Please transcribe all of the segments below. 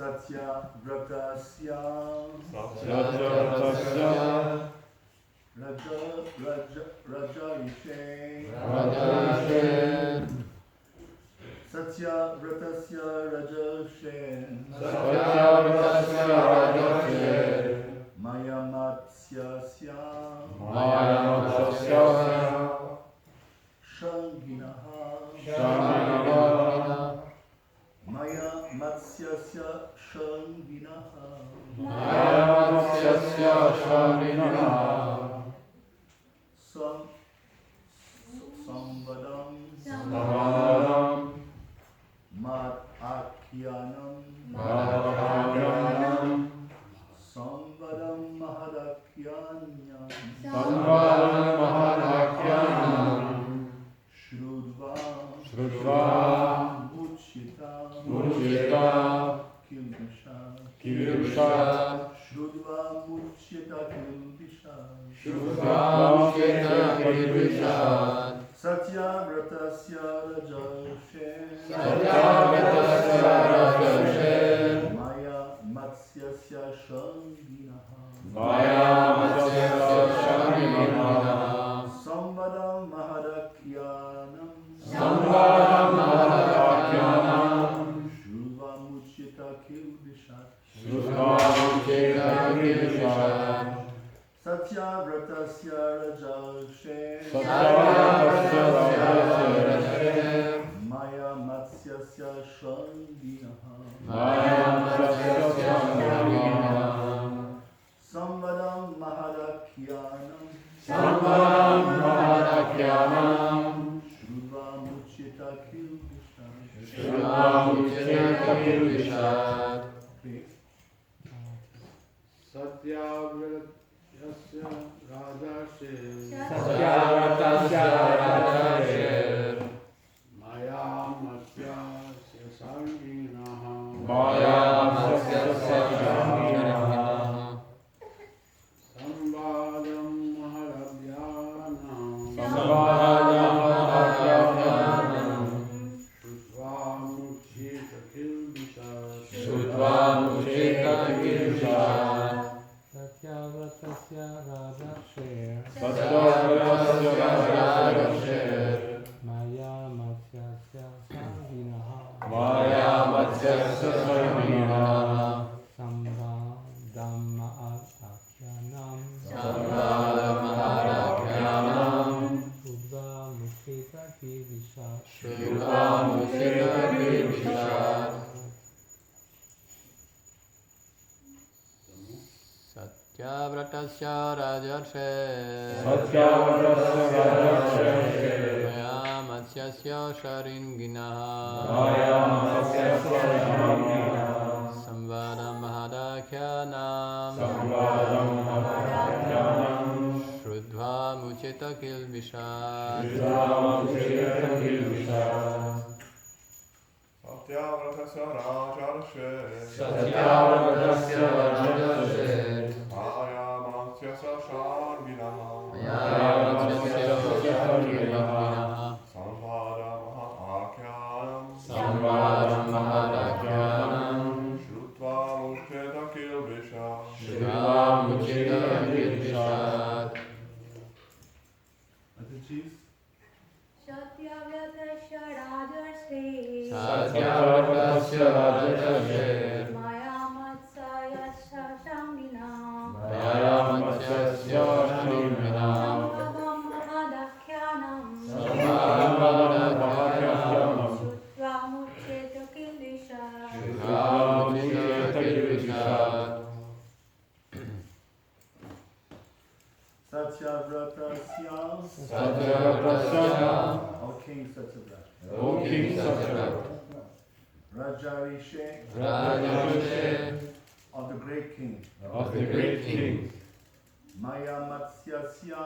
Satya Vratasya Raja Ishe Satya Vratasya Raja Maya Matsyasya Shanginaha Maya Matsyasya Shanginaha Samvadam Mad Akyanam Samvadam Mahadakyanam Shrudva Muchyata Kilvisha Shrudva Muchyata Kilvisha Satya Vratasya Rajashe Maya Matsyasya Shanginaha Samvadam Mahadakyanam Shruva Muchyata Kilvishat Satya Vratasya Rajashe Maya Matsyasya Shanginaha Please. Satyavrtasya Radhashir Maya Matyasya Sanginaha Samvadam Maharabhyanam Shutva Mukshita Kilbishar Satyavratasya Radhashir Maya Matsyasya Sanginaha Sambhadam Maharakhyanam Udva Mukhita Kilbishar Satyavratasya Rajarshir Maya Matsyasya Sharinginaha Samvadam Mahadakhyanam Shrudva Muchita Kilbishar Satyavratasya Rajarshir Maya Matyasya Shanginaha Samvada Maharakhyanam Shutva Mucheta Kilbishar Attention. Satyavratasya Rajarshi Satyavratasya Rajarshir Maya Matsayasya Shangina Sambhadam Mahadakhyanam Shutva Mucheta Kilbishar Satyavratasya O King Satyavrata Rajarishe of the great king Maya Matsyasya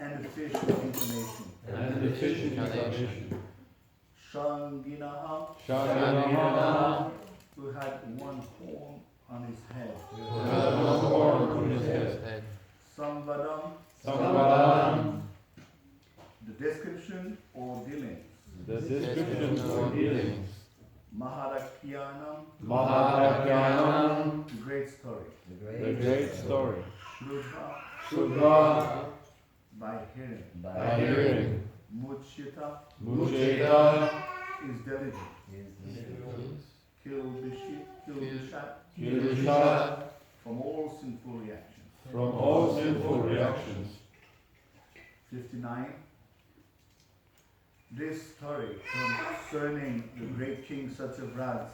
and the fish of inclination Shanginaha who had one horn on his head Samvadam the description or dealings Maharakhyanam the great story Shrudha by hearing Muchita is delivered Kilbishat from all sinful reactions 59 This story concerning the great king Satyavrata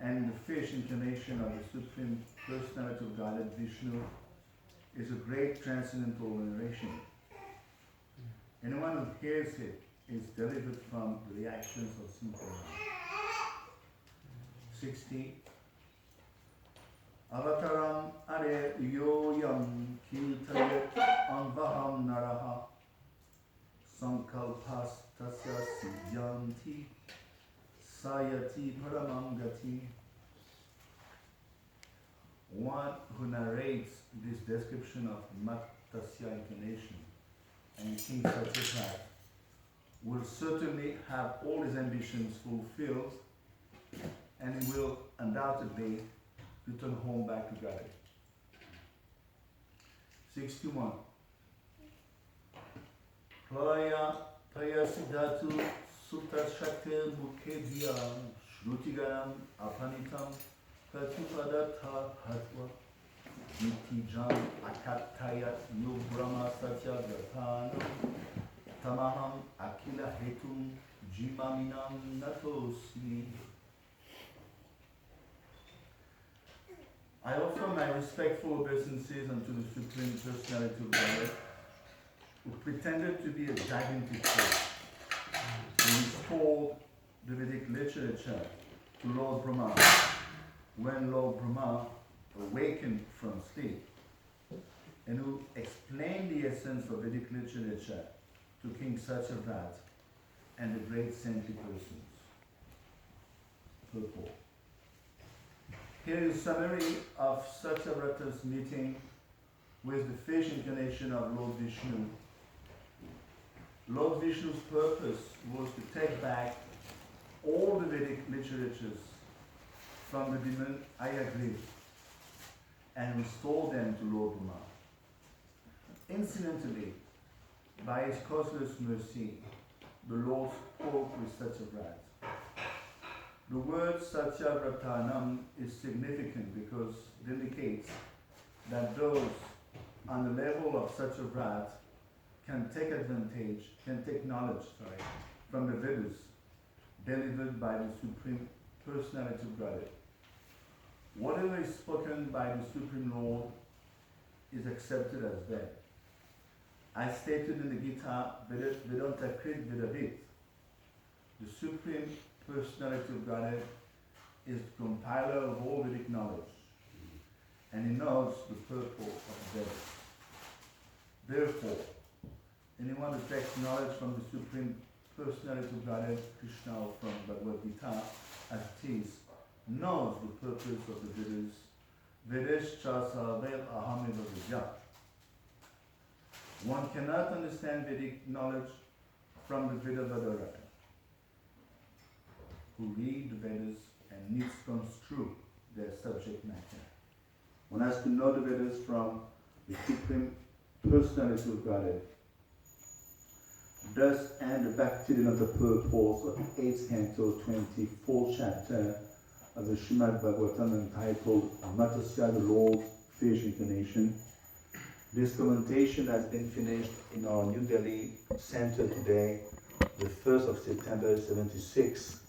and the fish incarnation of the Supreme Personality of Godhead Vishnu is a great transcendental narration. Anyone who hears it is delivered from the reactions of sinful life. 60. Avataram are yoyam kirtayat anvaham naraha sankalpas tasya siddhanti sayati paramam gati. One who narrates this description of Matsya incarnation and King Satyavrata will certainly have all his ambitions fulfilled and he will undoubtedly return home back to God. 61. Praya siddhatu sutta shakti mukhe shrutiganam apanitam pratipadatha hatva nitijam akatayat yubrama satyavratanam tamaham akila hetum jimaminam natosmi. I offer my respectful obeisances unto the Supreme Personality of Godhead, who pretended to be a gigantic force, who installed the Vedic literature to Lord Brahma when Lord Brahma awakened from sleep, and who explained the essence of Vedic literature to King Satyavrat and the great saintly persons. Purport. Here is a summary of Satyavrata's meeting with the fish incarnation of Lord Vishnu. Lord Vishnu's purpose was to take back all the Vedic literatures from the demon Ayagriv and restore them to Lord Brahma. Incidentally, by his causeless mercy, the Lord spoke with Satyavrat. The word Satyavratanam is significant because it indicates that those on the level of Satyavrat can take knowledge from the Vedas delivered by the Supreme Personality of Godhead. Whatever is spoken by the Supreme Lord is accepted as Ved. As stated in the Gita, Vedanta Krit Vedavit, the Supreme Personality of Godhead is the compiler of all Vedic knowledge, and he knows the purport of Vedas. Therefore, anyone who takes knowledge from the Supreme Personality of Godhead, Krishna, or from Bhagavad Gita, as it is, knows the purpose of the Vedas. Vedesh cha sarvel ahamiva vidya. One cannot understand Vedic knowledge from the Vedavadara, who read the Vedas and needs to construe their subject matter. One has to know the Vedas from the Supreme Personality of Godhead. Thus end the Bhaktivedanta purport of the 8th canto, 24th chapter of the Srimad Bhagavatam entitled Matasya, the Lord's Fish Incarnation. This commentation has been finished in our New Delhi center today, the 1st of September 76,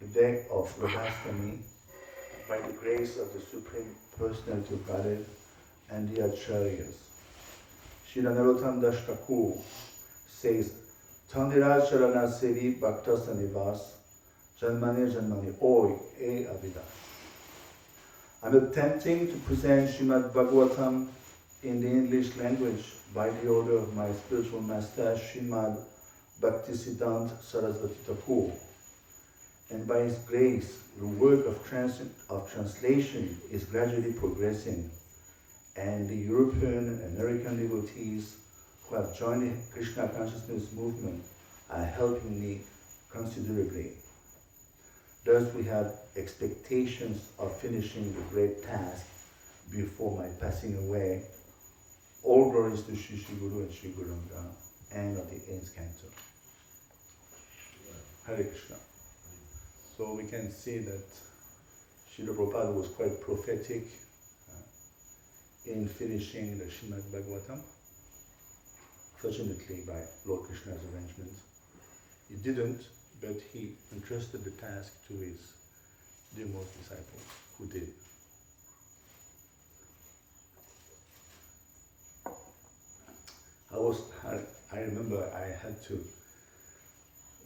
the day of Radhastami, by the grace of the Supreme Personality of Godhead and the Acharyas. Srila Narottam Das Thakur says, Tandira Charana Sevi Bhakta Sanivas Janmane Oi E Avidash. I'm attempting to present Srimad Bhagavatam in the English language by the order of my spiritual master Srimad Bhaktisiddhanta Sarasvati Thakur. And by his grace, the work of translation is gradually progressing, and the European and American devotees who have joined the Krishna consciousness movement are helping me considerably. Thus we have expectations of finishing the great task before my passing away. All glories to Shri Shri Guru and Shri Guranga, and of the 8th canto. Hare Krishna. So we can see that Srila Prabhupada was quite prophetic in finishing the Srimad Bhagavatam. Fortunately, by Lord Krishna's arrangement. He didn't, but he entrusted the task to his dearmost disciples, who did. I remember I had to,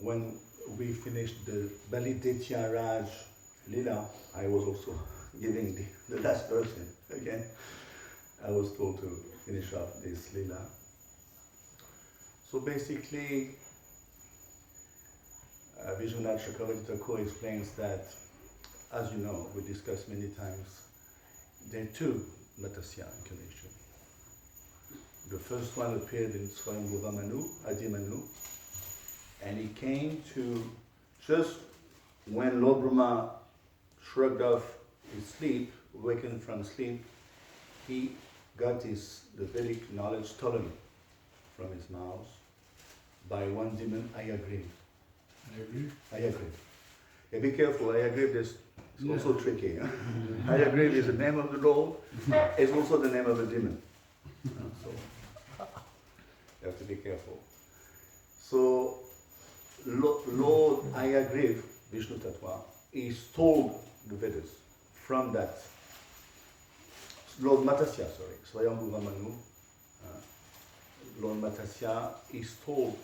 when we finished the Balidetya Raj Lila, I was also giving the last version again. I was told to finish off this Lila. So basically, Vishwanath Chakravarti Thakur explains that, as you know, we discussed many times, there are two Matasya incarnations. The first one appeared in Swayambhuva Manu, Adi Manu, and he came to, just when Lord Brahma shrugged off his sleep, awakened from sleep, he got the Vedic knowledge stolen from his mouth by one demon, Ayagriv. Ayagriv. Yeah, be careful, Ayagriv is also tricky. Huh? Ayagriv is the name of the Lord, it's also the name of the demon. So you have to be careful. So Lord Ayagriv, Vishnu Tattva, he stole the Vedas from that. Lord Matasya, Swayambhuva Manu, Lord Matasya, he stole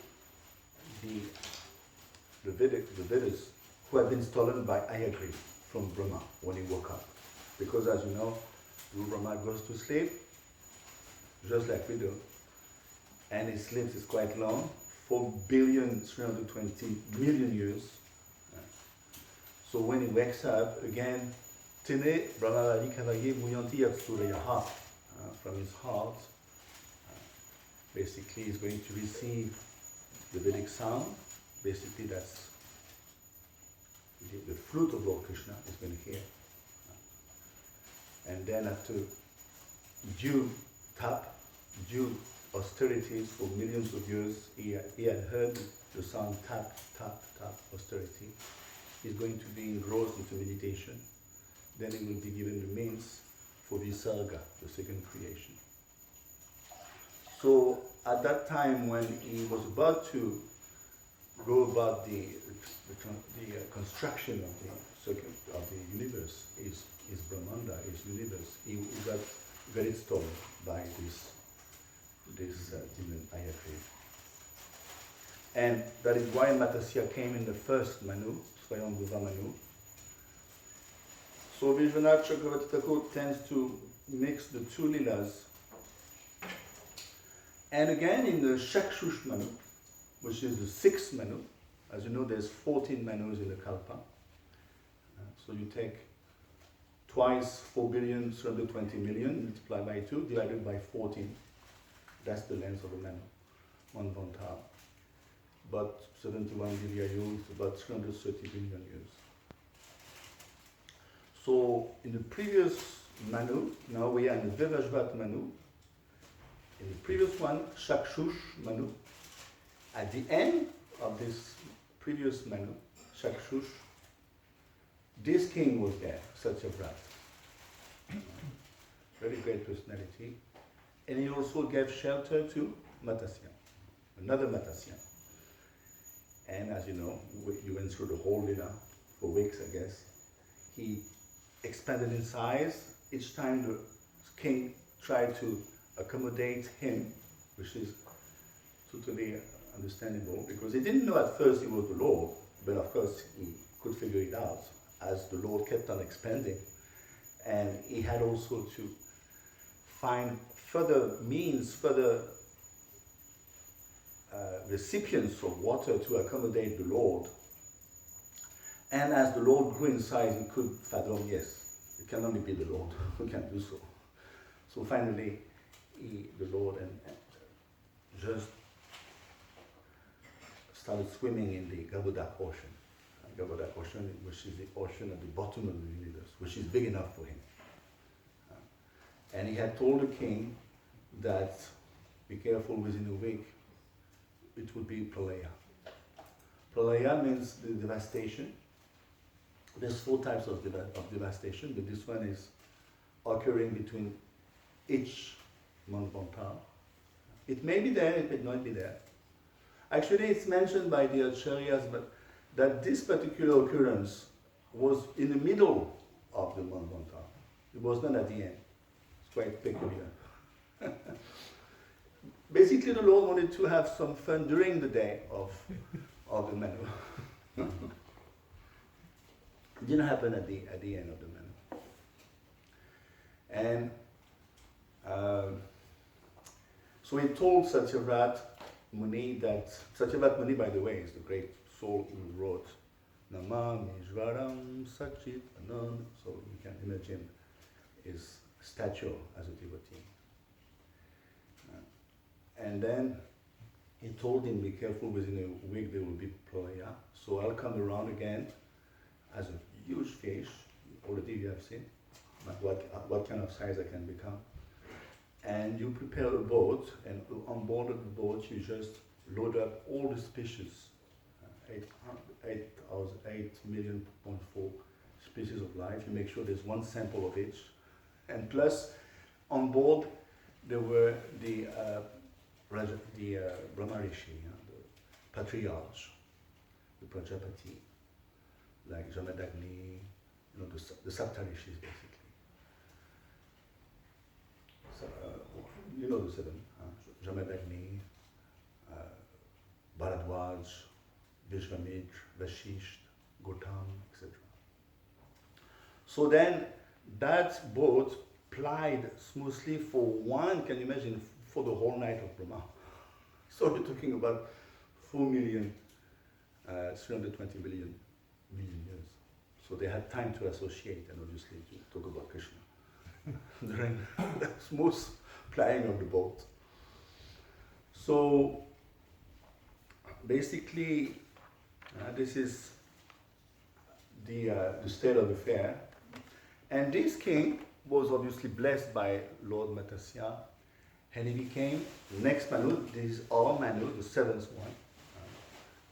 the Vedas who had been stolen by Ayagriv from Brahma when he woke up. Because as you know, Brahma goes to sleep, just like we do, and his sleep is quite long, 4,320,000,000 years. So when he wakes up, again, Tene Brahmavali Kavage Muyanti Yatsuryaha, from his heart, basically he's going to receive the Vedic sound. Basically that's the flute of Lord Krishna is going to hear. And then after due austerities for millions of years, he had heard the sound tap, tap, tap, austerity. He's going to be engrossed into meditation. Then he will be given the means for Visarga, the second creation. So at that time when he was about to go about the construction of the universe, his Brahmanda, his universe, he got it stolen by this demon Ayatri. And that is why Matasya came in the first Manu, Swayambhuva Manu. So Vishwanath Chakravarti Thakur tends to mix the two Leelas. And again in the Shakshush Manu, which is the sixth Manu, as you know there's 14 Manus in the Kalpa. So you take twice 4,320,000,000 multiplied by 2 divided by 14. That's the length of a Manu, 1 Vantar. But 71 Divyayu is about 330 billion years. So in the previous Manu, now we are in the Vivajvat Manu. In the previous one, Shakshush Manu. At the end of this previous Manu, Shakshush, this king was there, Satyavrat. Very great personality. And he also gave shelter to Matasya, another Matasya. And as you know, you went through the whole Lila for weeks, I guess. He expanded in size. Each time the king tried to accommodate him, which is totally understandable, because he didn't know at first he was the Lord, but of course he could figure it out as the Lord kept on expanding. And he had also to find further means, further recipients of water to accommodate the Lord. And as the Lord grew in size, he could fathom, yes, it can only be the Lord who can do so. So finally, the Lord just started swimming in the Gabodak Ocean. Gabodak Ocean, which is the ocean at the bottom of the universe, which is big enough for him. And he had told the king that, be careful, within a week, it would be Pralaya. Pralaya means the devastation. There's 4 types of devastation, but this one is occurring between each Manvantara. It may be there, it may not be there. Actually, it's mentioned by the Acharyas, but that this particular occurrence was in the middle of the Manvantara. It was not at the end. It's quite peculiar. Basically, the Lord wanted to have some fun during the day of the Manu. It didn't happen at the end of the Manu. And so he told Satyavrat Muni that, Satyavrat Muni, by the way, is the great soul who wrote Namam Ishvaram Sachit Anand, so you can imagine his stature as a devotee. And then he told him, be careful, within a week there will be Pralaya. So I'll come around again as a huge fish. Already you have seen what kind of size I can become. And you prepare a boat, and on board of the boat you just load up all the species, 8,000,000,4 species of life. You make sure there's one sample of each. And plus, on board there were the Brahmarishi, the patriarch, the Prajapati, like Jamadagni, the Saptarishis basically. So, you know the 7, Jamadagni, Bharadwaj, Vishvamitra, Vashisht, Gautam, etc. So then that boat plied smoothly for one, can you imagine, for the whole night of Brahma. So we're talking about 4 million, 320 million years. So they had time to associate and obviously to talk about Krishna during the smooth plying of the boat. So basically, this is the state of affair. And this king was obviously blessed by Lord Matsya, and he became next Manu. This is our Manu, the seventh one,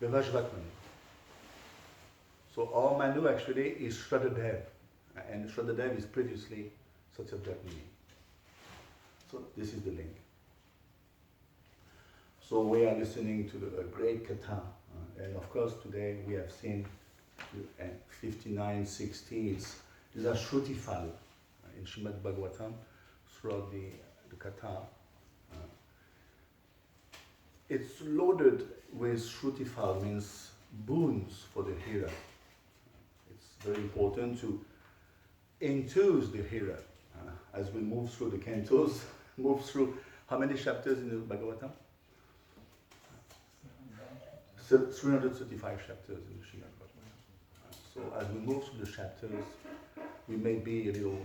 the Vajrat Manu. So our Manu actually is Shraddhadev, and Shraddhadev is previously Satyavrat Muni. So this is the link. So we are listening to a great katha, and of course today we have seen 59, 60. These are Shrutifal in Srimad Bhagavatam throughout the katha. It's loaded with Shrutifal, means boons for the hearer. It's very important to enthuse the hearer as we move through the cantos, move through how many chapters in the Bhagavatam? 335 chapters in the Srimad Bhagavatam. So as we move through the chapters, we may be a little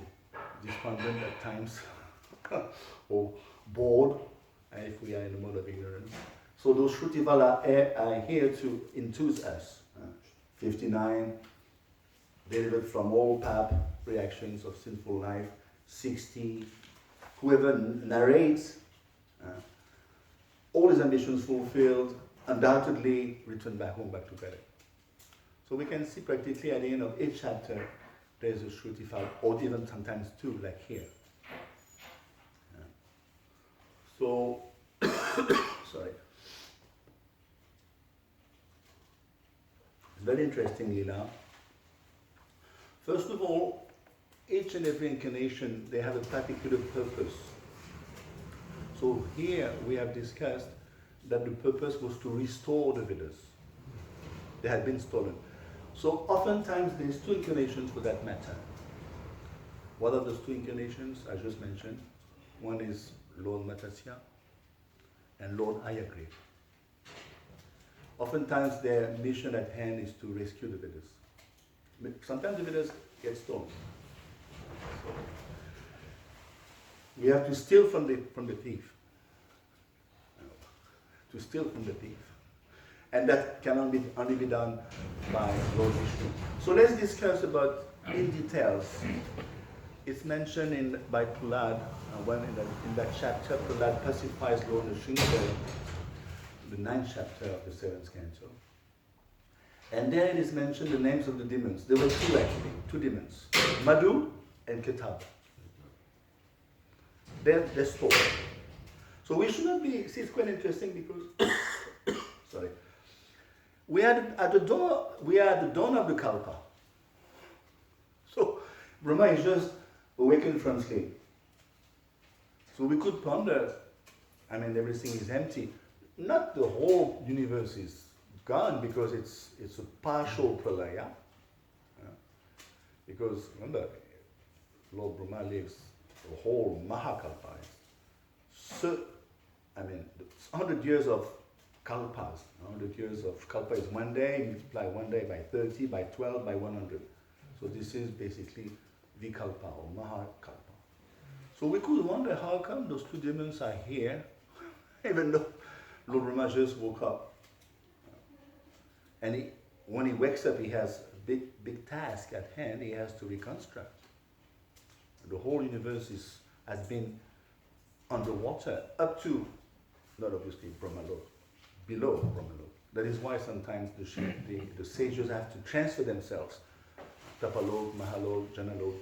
despondent at times or bored if we are in the mode of ignorance. So those Shrutival are here to enthuse us. 59, delivered from all path reactions of sinful life. 60, whoever narrates all his ambitions fulfilled, undoubtedly return back home, back to Pele. So we can see practically at the end of each chapter there's a Shrutifal, or even sometimes two, like here. So, sorry. It's very interesting, Leela. First of all, each and every incarnation, they have a particular purpose. So here we have discussed that the purpose was to restore the Vedas. They had been stolen. So oftentimes there's two incarnations for that matter. What are those two incarnations I just mentioned? One is Lord Matsya and Lord Ayagriva. Oftentimes their mission at hand is to rescue the Vedas. Sometimes the Vedas get stolen. So we have to steal from the thief. To steal from the thief. And that can only be done by Lord Vishnu. So let's discuss about in details. It's mentioned by Prahlad, when in that chapter, Prahlad pacifies Lord Nrsimha, the 9th chapter of the 7th canto. And there it is mentioned the names of the demons. There were two actually, two demons, Madhu and Ketab. They're stored. So we should not be, see, it's quite interesting because, sorry, we are at the dawn of the Kalpa. So Brahma is just awakened from sleep. So we could ponder, everything is empty. Not the whole universe is gone because it's a partial pralaya. Because remember, Lord Brahma lives the whole Mahakalpa. So, 100 years of kalpas. 100 years of kalpa is one day, multiply one day by 30, by 12, by 100. So this is basically Vikalpa or Mahakalpa. So we could wonder how come those two demons are here, even though Lord Brahma just woke up. And when he wakes up, he has a big task at hand. He has to reconstruct. The whole universe has been underwater up to, not obviously Brahmalok, below Brahmalok. That is why sometimes the sages have to transfer themselves, Tapalok, Mahalok, Janalok,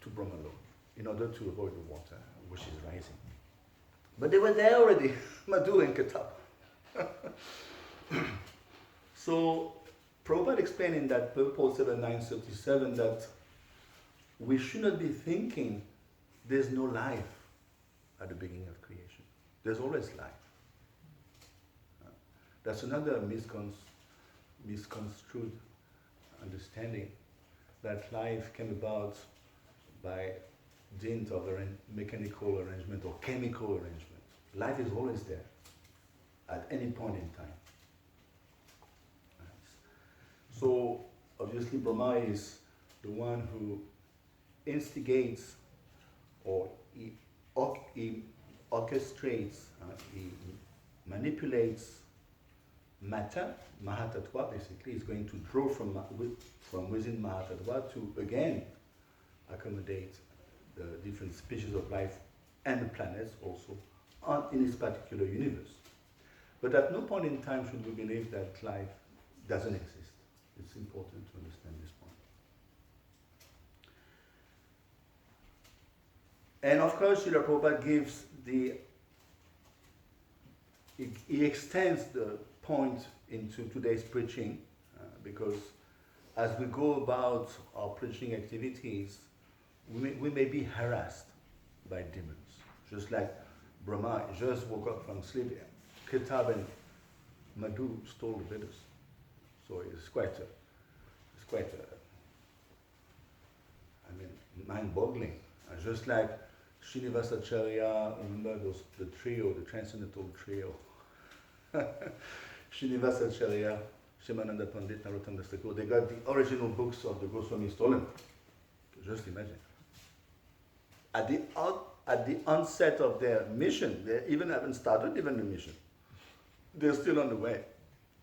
to Brahmalok, in order to avoid the water, which is rising. But they were there already, Madhu and Ketab. So, Prabhupada explained in that purport 7937 that we should not be thinking there's no life at the beginning of creation. There's always life. That's another misconstrued understanding. that life came about by dint of mechanical arrangement or chemical arrangement. Life is always there, at any point in time. So, obviously Brahma is the one who instigates or he orchestrates, he manipulates matter, Mahatattva basically, is going to draw from within Mahatattva to again accommodate the different species of life and the planets also in this particular universe. But at no point in time should we believe that life doesn't exist. It's important to understand this point. And of course, Srila Prabhupada gives he extends the point into today's preaching because as we go about our preaching activities, we may be harassed by demons. Just like Brahma just woke up from sleep, Kitab and Madhu stole the Vedas. So it's quite mind-boggling. Just like Srinivasacharya, remember the trio, the transcendental trio. Srinivasacharya, Shimananda Pandit, Narottam Das Thakur, they got the original books of the Goswami stolen. Just imagine. At the onset of their mission, they even haven't started even the mission. They're still on the way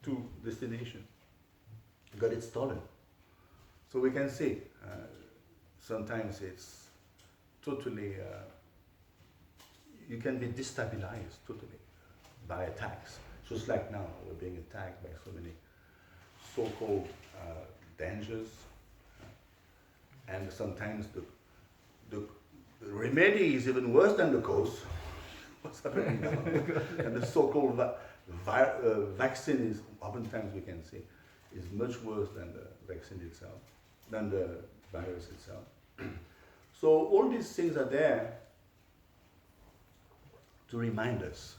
to destination. Got it stolen. So we can see, sometimes it's totally, you can be destabilized totally by attacks. Just like now, we're being attacked by so many so-called dangers. And sometimes the remedy is even worse than the cause. What's happening now? And the so-called vaccine is, oftentimes we can see, is much worse than the vaccine itself, than the virus itself. So all these things are there to remind us,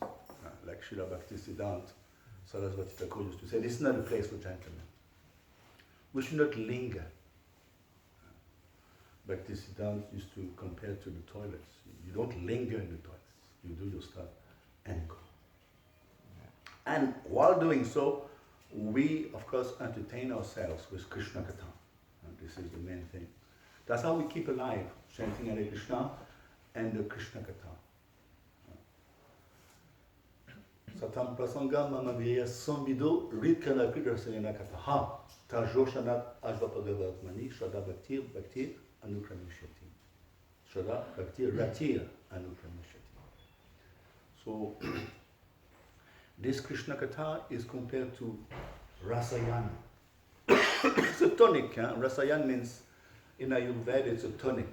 like Srila Bhaktisiddhanta Saraswati Thakur used to say, this is not a place for gentlemen. We should not linger. Bhaktisiddhanta used to compare to the toilets. You don't linger in the toilets. You do your stuff and go. And while doing so, we, of course, entertain ourselves with Krishna Katha. And this is the main thing. That's how we keep alive, chanting Hare Krishna and the Krishna Katha. Satam prasanga mama vyeya sambido ritkana kridrasayana kataha tajoshanat ajvapadevatmani shraddha bhaktir anukramishati. Shraddha bhaktir ratir anukramishati. So, this Krishna Katha is compared to Rasayana. It's a tonic. Rasayana means, in Ayurveda, it's a tonic.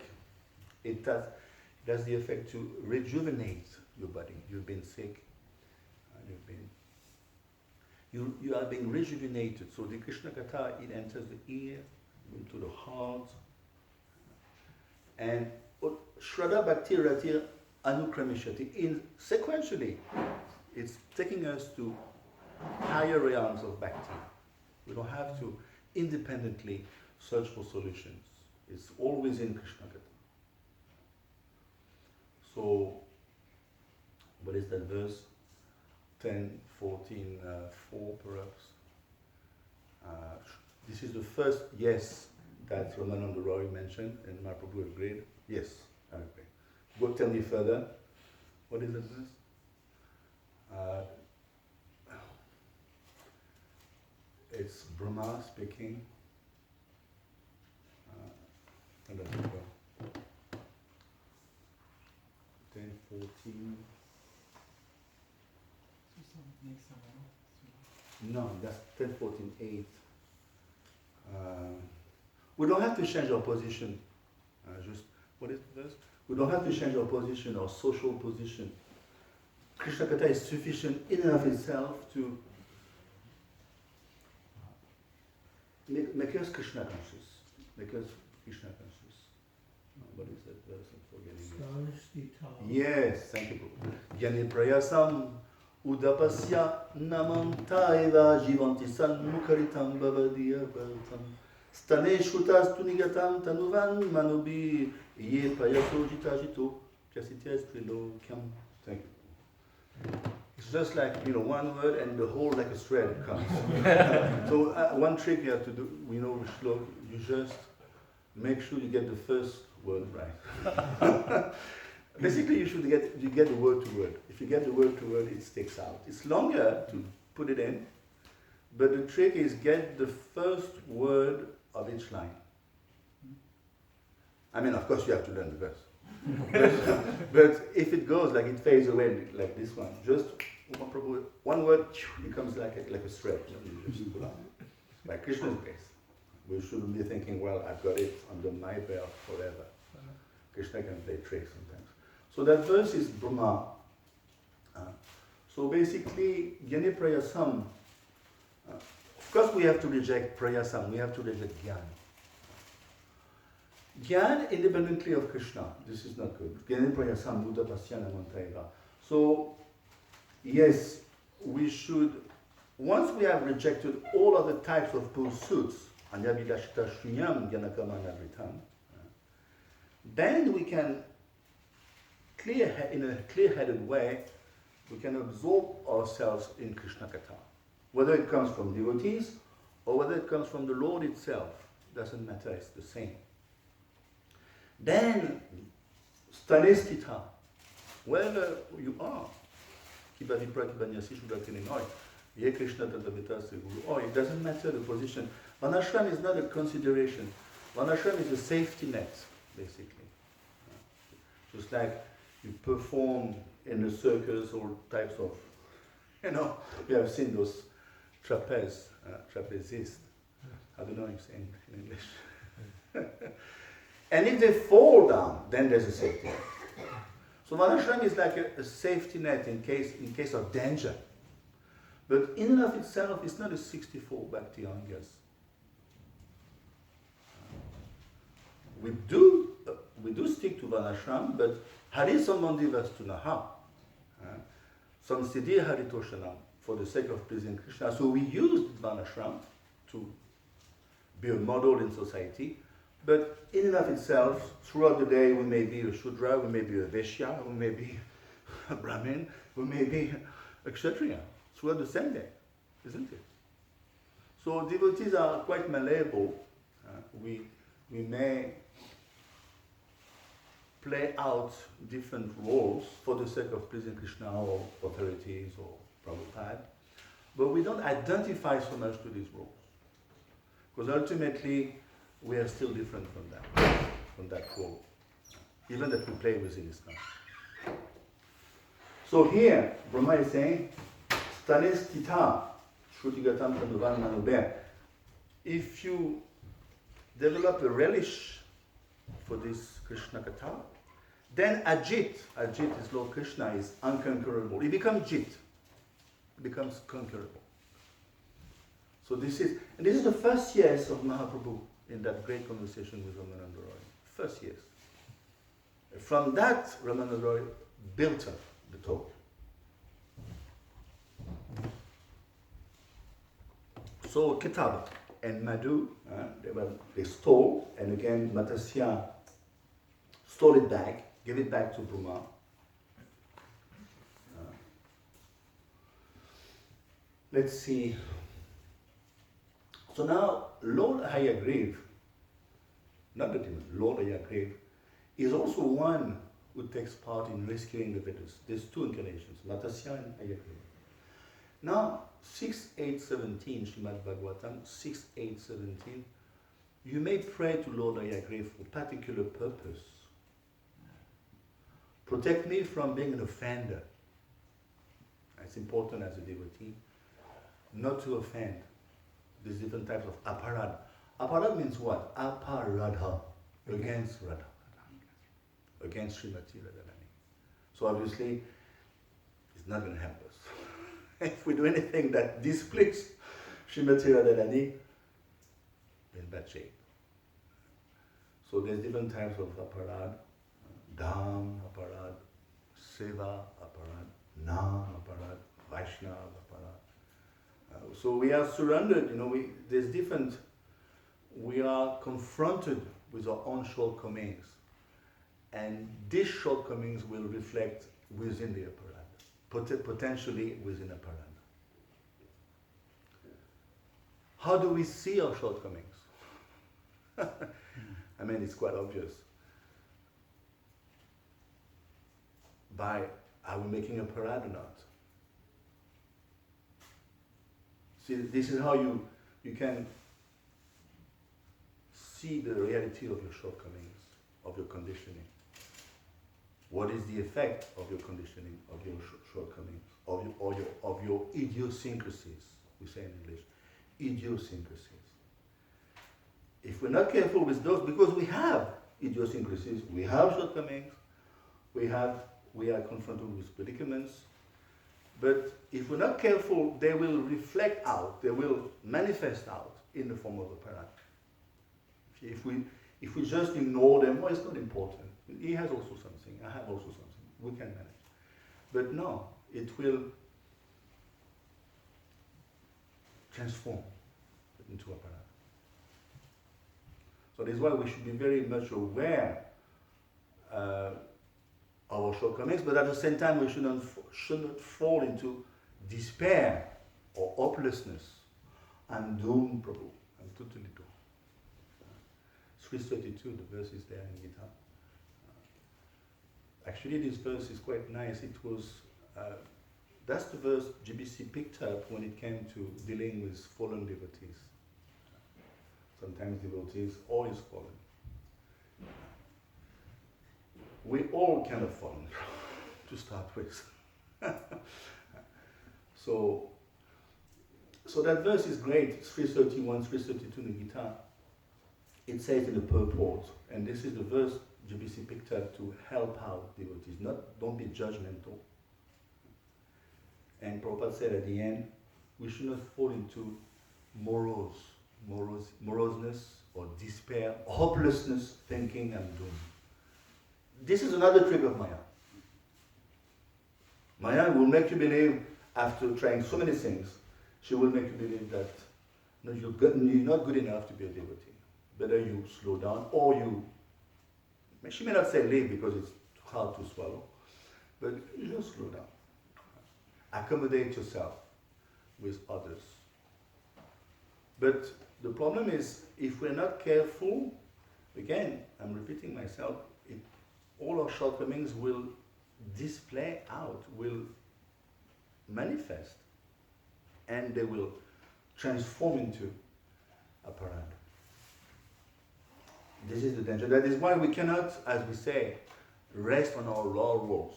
It has the effect to rejuvenate your body. You've been sick. You are being rejuvenated. So the Krishna Katha, it enters the ear, into the heart. And Shraddha Bhakti Ratir Anukramishati, sequentially, it's taking us to higher realms of bhakti. We don't have to independently search for solutions. It's always in Krishna Katha. So, what is that verse? 10, 14, 4 perhaps. This is the first yes that Ramananda Roy mentioned and Mahaprabhu agreed. Yes, I agree. Go tell me further. What is that verse? It's Brahma speaking. How does it go? 10, 14. No, that's 10, 14, 8. We don't have to change our position. What is this? We don't have to change our position, our social position. Krishna Katha is sufficient in and of itself to make us Krishna conscious. Make us Krishna conscious. What is that verse? I'm forgetting it. Yes, thank you, Prabhu. Jnani prayasam udapasya namantaiva jivanti san mukaritam bhavadiya bhaltam Stane Shrutas Tunigatam Tanuvan Manubi Ye Payaso Jita Jito Kasites Trilo Kyam. Thank you. It's just like, one word and the whole like a thread comes. So one trick you have to do, with shlok, you just make sure you get the first word right. Basically, you get the word to word. If you get the word to word, it sticks out. It's longer to put it in, but the trick is get the first word of each line. I mean, of course, you have to learn the verse. but if it goes like it fades away like this one, just one word becomes like a thread. You just pull out. By Krishna's grace, we shouldn't be thinking, well, I've got it under my belt forever. Krishna can play tricks sometimes. So that verse is Brahma. So basically, Gyane Prayasam. Of course, we have to reject Prayasam. We have to reject Gyan. Gyan independently of Krishna. This is not good. Gyane Prayasam Buddha Pasyana Mantaiva. So, yes, we should, once we have rejected all other types of pursuits, Anyabhidashita Shunyam Gyanakama Navritam, then we can, in a clear-headed way, we can absorb ourselves in Krishna Katha. Whether it comes from devotees or whether it comes from the Lord itself, doesn't matter, it's the same. Then, Stanestita, wherever you are, Kibadipra, Kibanyasi, Shudakininoy, Ye Krishna Tadavita Seguru, or it doesn't matter the position. Vanashram is not a consideration. Vanashram is a safety net, basically. Just like you perform in the circus, all types of, you have seen those trapezist. I don't know if it's in English. And if they fall down, then there's a safety net. So Vanashram is like a safety net in case of danger. But in and of itself, it's not a 64 Bhakti Angas. We do stick to Vanashram, but Hari Sambandhi Vastunaha. Some Siddhi Haritoshanam for the sake of pleasing Krishna. So we used Vanashram to be a model in society, but in and of itself, throughout the day, we may be a Shudra, we may be a Vaishya, we may be a Brahmin, we may be a Kshatriya, throughout the same day, isn't it? So devotees are quite malleable. We may play out different roles for the sake of pleasing Krishna or authorities or Prabhupada, but we don't identify so much to these roles. Because ultimately, we are still different from that role, even that we play within Islam. So here, Brahma is saying, Stanes Tita, Shrutigatam Tanuvan Manubeh. If you develop a relish for this Krishna Katha, then Ajit is Lord Krishna, is unconquerable. He becomes Jit, becomes conquerable. So this is the first yes of Mahaprabhu in that great conversation with Ramananda Roy. First yes. From that, Ramananda Roy built up the talk. So Kitab and Madhu, they stole, and again Matasya stole it back, gave it back to Brahma. Let's see. So now, Lord Hayagriv, not the demon, Lord Hayagriv, is also one who takes part in rescuing the Vedas. There's two incarnations, Matasya and Hayagriv. Now, 6.8.17, Srimad Bhagavatam, 6.8.17, you may pray to Lord Hayagriv for a particular purpose. Protect me from being an offender. It's important as a devotee not to offend. There's different types of aparad. Aparad means what? Aparadha, against Radha, against Srimati Radharani. So obviously, it's not going to help us. If we do anything that displeases Srimati Radharani, we're in bad shape. So there's different types of aparad. Dham aparad, Seva aparad, Nam aparad, Vaishnava aparad. So we are surrendered, there's different we are confronted with our own shortcomings, and these shortcomings will reflect within the apparatus, potentially within apparatus. How do we see our shortcomings? I mean, it's quite obvious. By, are we making a parade or not? See, this is how you can see the reality of your shortcomings, of your conditioning. What is the effect of your conditioning, of your shortcomings, of your idiosyncrasies? We say in English, idiosyncrasies. If we're not careful with those, because we have idiosyncrasies, we have shortcomings, we are confronted with predicaments, but if we're not careful, they will reflect out, they will manifest out in the form of a parade. If we just ignore them, well, it's not important. He has also something, I have also something, we can manage. But no, it will transform into a parade. So this is why we should be very much aware of our shortcomings, but at the same time we should not fall into despair or hopelessness. I'm doomed, Prabhu. I'm totally doomed. 332, the verse is there in Gita. Actually, this verse is quite nice. It was, that's the verse GBC picked up when it came to dealing with fallen devotees. Sometimes devotees always fallen. We all kind of fallen to start with. So that verse is great, 331, 332 in the Gita. It says in the purport, and this is the verse GBC picked up to help out devotees, don't be judgmental. And Prabhupada said at the end, we should not fall into moroseness or despair, hopelessness, thinking I'm doomed. This is another trick of Maya. Maya will make you believe, after trying so many things, she will make you believe that no, you're not good enough to be a devotee. Better you slow down, or she may not say leave because it's hard to swallow, but you just slow down. Accommodate yourself with others. But the problem is, if we're not careful, again, I'm repeating myself, all our shortcomings will display out, will manifest, and they will transform into a parade. This is the danger. That is why we cannot, as we say, rest on our laurels.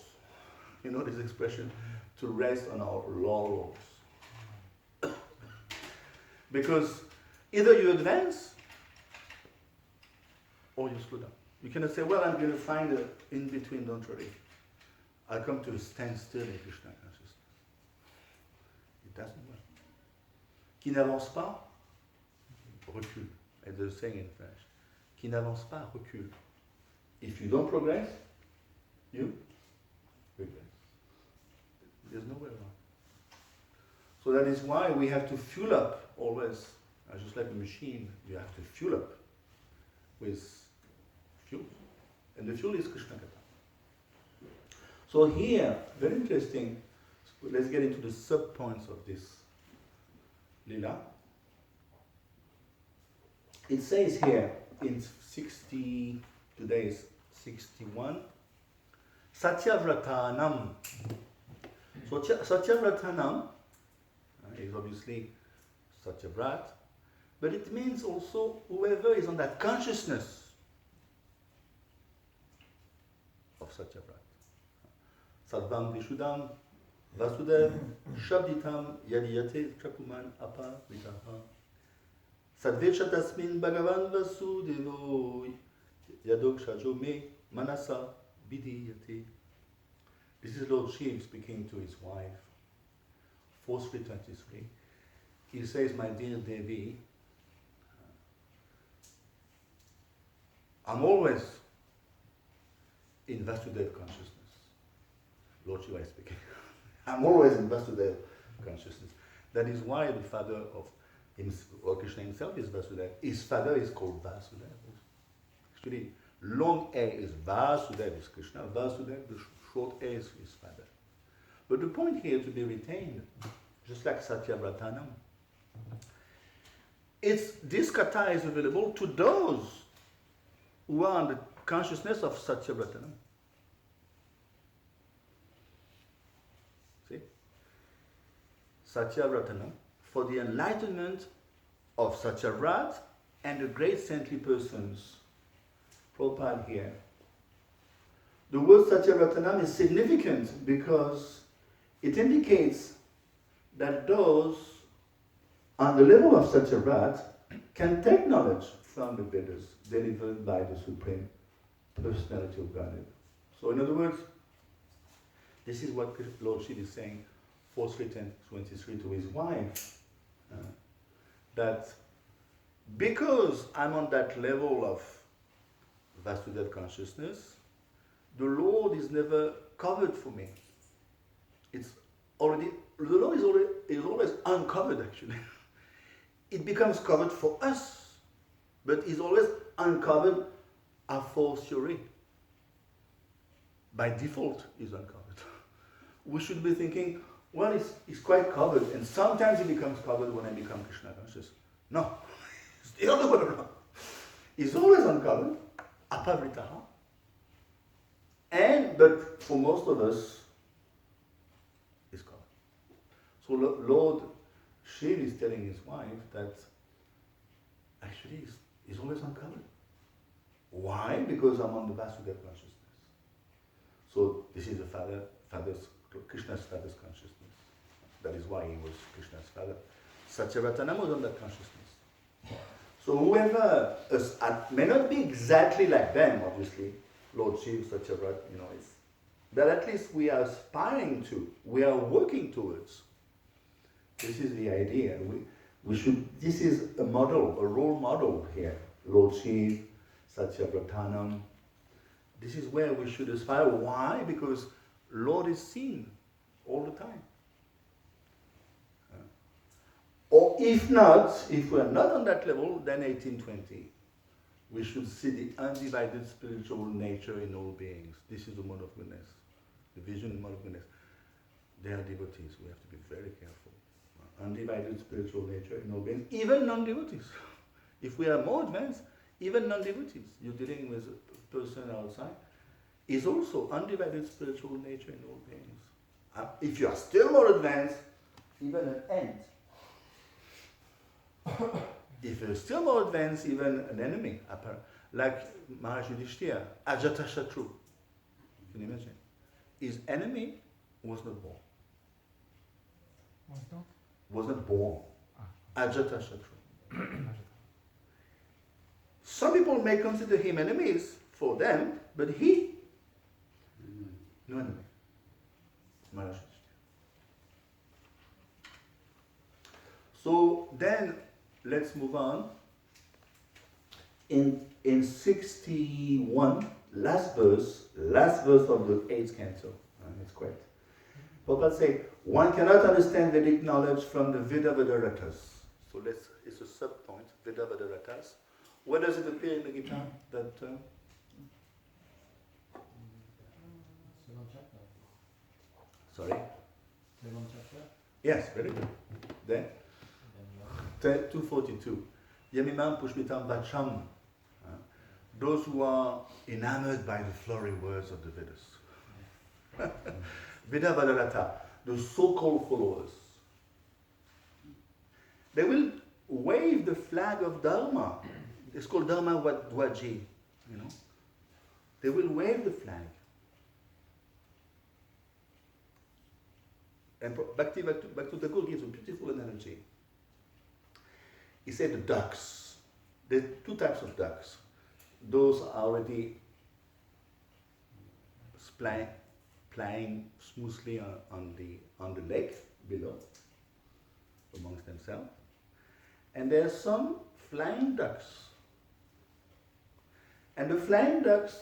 You know this expression, to rest on our laurels. Because either you advance or you slow down. You cannot say, well, I'm going to find an in-between, don't worry. I'll come to a standstill in Krishna consciousness. It doesn't work. Qui n'avance pas, recule. And they're saying in French. Qui n'avance pas, recule. If you don't progress, you regress. There's no way around. So that is why we have to fuel up always. Just like a machine, you have to fuel up with fuel. And the fuel is Krishna Katha. So here, very interesting, let's get into the sub-points of this Lila. It says here, in 60, today is 61, Satyavratanam. So Satyavratanam is obviously Satyavrat, but it means also whoever is on that consciousness of Satyavrat. Sadvam Vishudam Vasudev Shabditam Yadiyate Chakuman Apa Vidaha Sadvecha Tasmin Bhagavan Vasudevo Yadokshajo Me Manasa Vidiyate. This is Lord Shiva speaking to his wife, 4323. He says, my dear Devi, I'm always in Vasudeva consciousness. Lord Shiva is speaking. I'm always in Vasudeva consciousness. That is why the father of Lord Krishna himself is Vasudeva. His father is called Vasudeva. Actually, long A is Vasudeva is Krishna. Vasudeva, the short A is his father. But the point here to be retained, just like Satyavratanam, this kata is available to those who are in the consciousness of Satyavratanam. See? Satyavratanam, for the enlightenment of Satyavrat and the great saintly persons. Prabhupada here. The word Satyavratanam is significant because it indicates that those on the level of Satyavrat can take knowledge from the Vedas delivered by the Supreme Personality of Godhead. So in other words, this is what Lord Shiva is saying, 4:23 to his wife, that because I'm on that level of Vasudeva consciousness, the Lord is never covered for me. It's already, the Lord is always uncovered actually. It becomes covered for us, but is always uncovered a fortiori. By default, is uncovered. We should be thinking, well, it's quite covered, and sometimes it becomes covered when I become Krishna conscious. No, it's the other way around. It's always uncovered, apavritaha. But for most of us, it's covered. So Lord Shiva is telling his wife that actually he's always uncovered. Why? Because I'm on the Vasudeva consciousness. So this is Krishna's father's consciousness. That is why he was Krishna's father. Satyavratanam was on that consciousness. So whoever may not be exactly like them, obviously, Lord Shiva, Satyavrat, is, but at least we are aspiring to, we are working towards. This is the idea. We should. This is a model, a role model here. Lord Shiva, Satyavratanam. This is where we should aspire. Why? Because Lord is seen all the time. Or if not, if we are not on that level, then 1820. We should see the undivided spiritual nature in all beings. This is the mode of goodness. The vision and mode of goodness. They are devotees. We have to be very careful. Undivided spiritual nature in all beings, even non-devotees. If we are more advanced, even non-devotees, you're dealing with a person outside, is also undivided spiritual nature in all beings. If you are still more advanced, even an ant. If you're still more advanced, even an enemy, like Maharaj Yudhishthira, Ajatashatru. Can you imagine? His enemy was not born. Was not born. Ajatashatru. Some people may consider him enemies for them, but he, no enemy. Maharaj Yudhishthira. So then, let's move on. In 61, last verse of the 8th canto. It's quite. Prabhupada say, one cannot understand Vedic knowledge from the Vedavadaratas. So it's a sub-point, Vedavadaratas. Where does it appear in the Gita? That sorry? Yes, very good. Then 242. Yamimam Pushpitam Vacham. Those who are enamored by the flowery words of the Vedas. Vedavadarata, the so-called followers. They will wave the flag of Dharma. It's called Dharma Dwaji. They will wave the flag. And Bhakti Thakur gives a beautiful analogy. He said the ducks. There are two types of ducks. Those are already playing smoothly on the lake below, amongst themselves. And there are some flying ducks. And the flying ducks,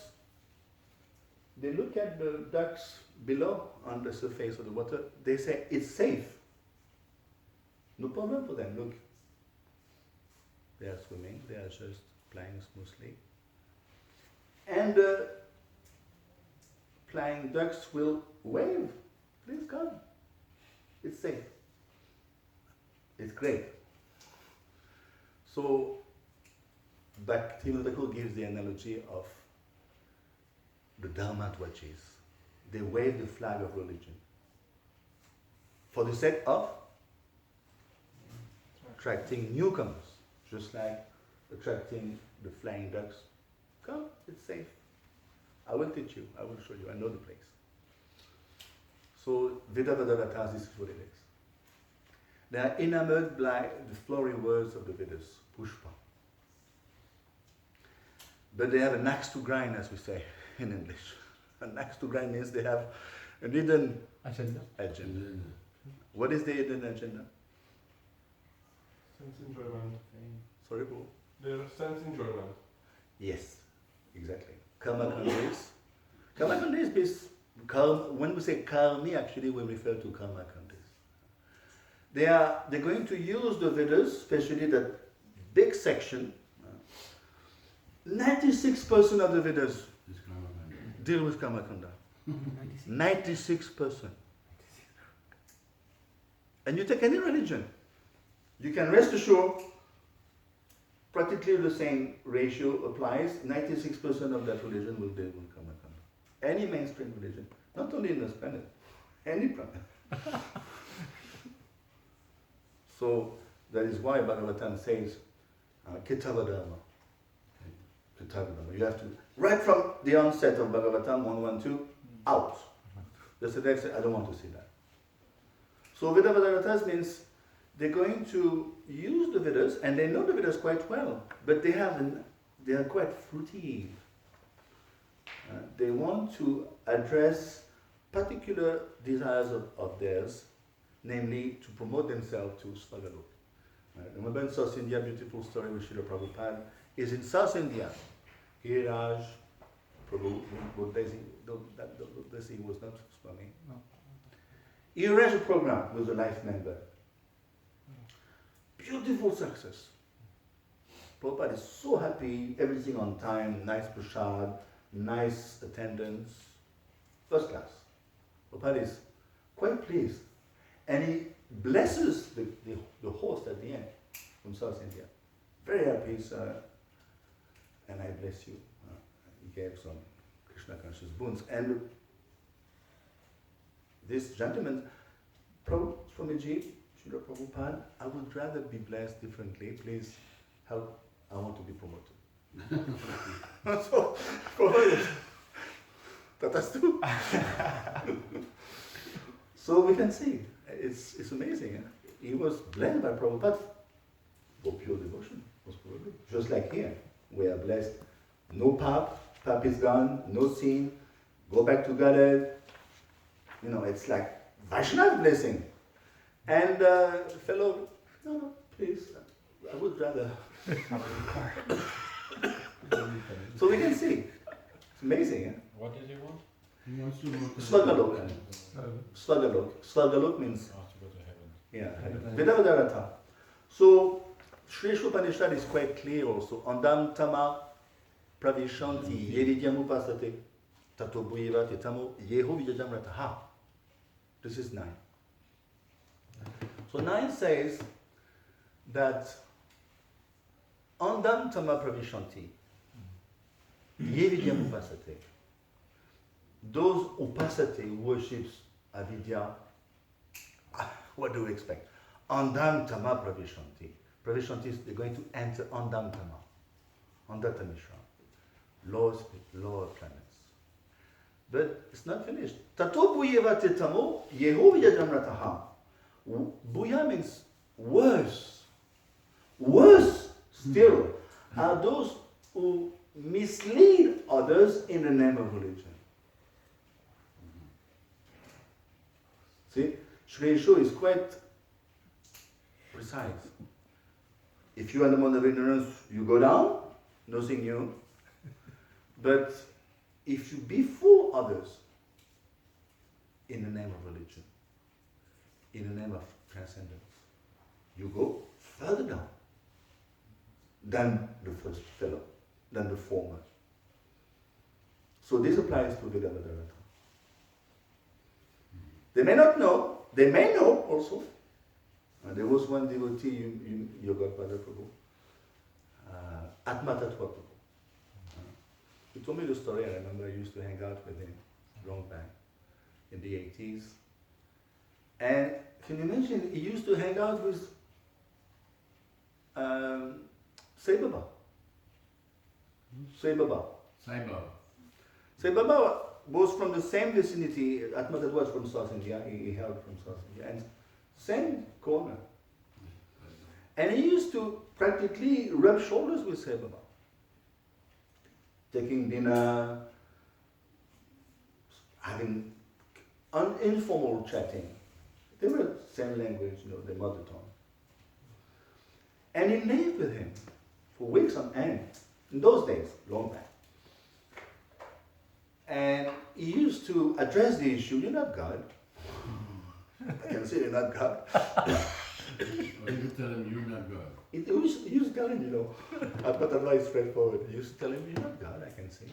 they look at the ducks below on the surface of the water. They say, it's safe. No problem for them, look. They are swimming, they are just flying smoothly. And flying ducks will wave. Please come. It's safe. It's great. So, Bhaktivinoda gives the analogy of the Dharmatwachis. They wave the flag of religion for the sake of attracting newcomers, just like attracting the flying ducks. Come, it's safe. I will teach you, I will show you, I know the place. So, Vedavadatas, this is what it is. They are enamored by the flowery words of the Vedas, Pushpa. But they have an axe to grind, as we say in English. An axe to grind means they have a hidden agenda. What is the hidden agenda? Sense enjoyment. Sorry, Paul? Their sense enjoyment. Yes, exactly. Karma kandis. Karma kandis means, when we say karmi, actually we refer to karma kandis. They're going to use the Vedas, especially that big section. 96% of the Vedas deal with karma kanda. 96%. And you take any religion, you can rest assured practically the same ratio applies. 96% of that religion will deal with karma kanda. Any mainstream religion, not only in this planet, any planet. So that is why Bhagavatam says, Kitavadharma. You have to, right from the onset of Bhagavatam 112, out. The Siddhaka said, I don't want to see that. So Vedavadatas means they're going to use the Vedas, and they know the Vedas quite well, but they are quite fruity. They want to address particular desires of theirs, namely to promote themselves to Swagalok. Remember in South India, beautiful story with Srila Prabhupada is in South India. Hiraj, Prabhu, Desi was not Swami. No. He arranged a program with a life member. Beautiful success. Prabhupada is so happy, everything on time, nice prasad, nice attendance, first class. Prabhupada is quite pleased. And he blesses the host at the end from South India. Very happy, sir. And I bless you. He gave some Krishna conscious boons. And this gentleman, Swamiji, Srila Prabhupada, I would rather be blessed differently. Please help. I want to be promoted. So, Prabhupada, tatastu. So we can see, it's amazing. Eh? He was blessed by Prabhupada for pure devotion, most probably. Just like here, we are blessed. No pap is gone, no sin, go back to Godhead. You know, it's like Vaishnava blessing. And fellow, no, please, I would rather. So we can see. It's amazing. Eh? What does he want? He wants to go to Swagalok. Swagalok. Swagalok means, To go to heaven. yeah, Vedavadarata. So, Shri Upanishad is quite clear also. Andam tama pravishanti yevidyam upasate tato bhuyeva titamo yeho vidyajam rataha. This is 9. So 9 says that Andam tama pravishanti yevidyam upasate. Those upasate worships avidya. What do we expect? Andam tama pravishanti. Pravishanti is they're going to enter Andam tama, Andatamishra, lower planets. But it's not finished. Tato bhuyeva titamo yeho vidyajam rataha. Bhuya means worse. Worse still are those who mislead others in the name of religion. See, Shri Ishu is quite precise. If you are the mode of ignorance, you go down, nothing new. But if you befool others in the name of religion, in the name of transcendence, you go further down. than the first fellow, than the former. So this applies to Vedavadharata. They may not know, they may know also. There was one devotee, Yoga Pada Prabhu, Atma Tattva Prabhu. He told me the story. I remember I used to hang out with him long back in the 80s. And can you imagine, he used to hang out with Sai Baba. Sai Baba. Sai Baba was from the same vicinity. Atma Tattva was from South India. He hailed from South India. And same corner. And he used to practically rub shoulders with Sai Baba. Taking dinner, having informal chatting. They were same language, their mother tongue. And he lived with him for weeks on end. In those days, long back. And he used to address the issue, you're not God. I can say you're not God. You tell him you're not God. He used to tell him, I've got advice straightforward. He used to tell him, you're not God, I can see.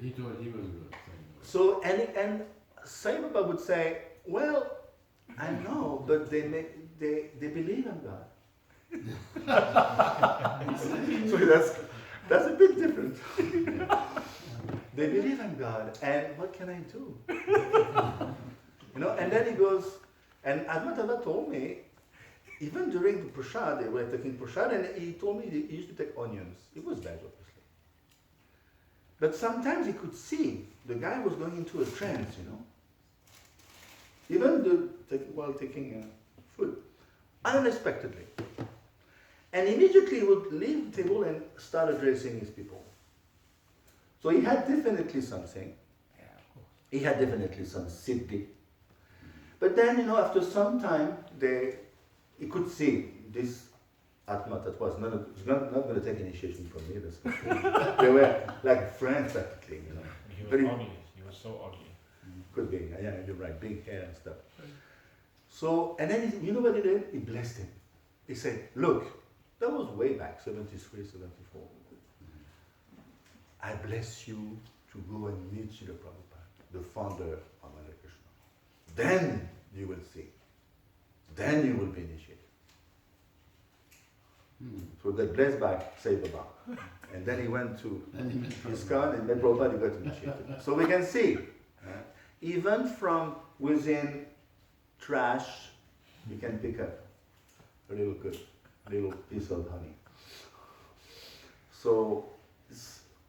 He thought he was good. So, and Sai Baba would say, well, I know, but they believe in God. So that's a bit different. They believe in God, and what can I do? And then he goes, and Admatava told me, even during the prasad, they were taking prasad, and he told me he used to take onions. It was veg, obviously. But sometimes he could see the guy was going into a trance, Even while taking food, unexpectedly. And immediately he would leave the table and start addressing his people. So he had definitely something. He had definitely some siddhi. But then, after some time, he could see this Atma that was not going to take initiation from me. That's for sure. They were like friends practically, He was Very- ugly. He was so ugly. Could be, yeah, you're right, big hair and stuff. So, and then you know what he did? He blessed him. He said, look, that was way back, 73, 74. I bless you to go and meet Srila Prabhupada, the founder of Hare Krishna. Then you will see. Then you will be initiated. So they blessed by Sai Baba. And then he went to ISKCON and met Prabhupada, he got initiated. So we can see, even from within trash, you can pick up a little piece of honey. So,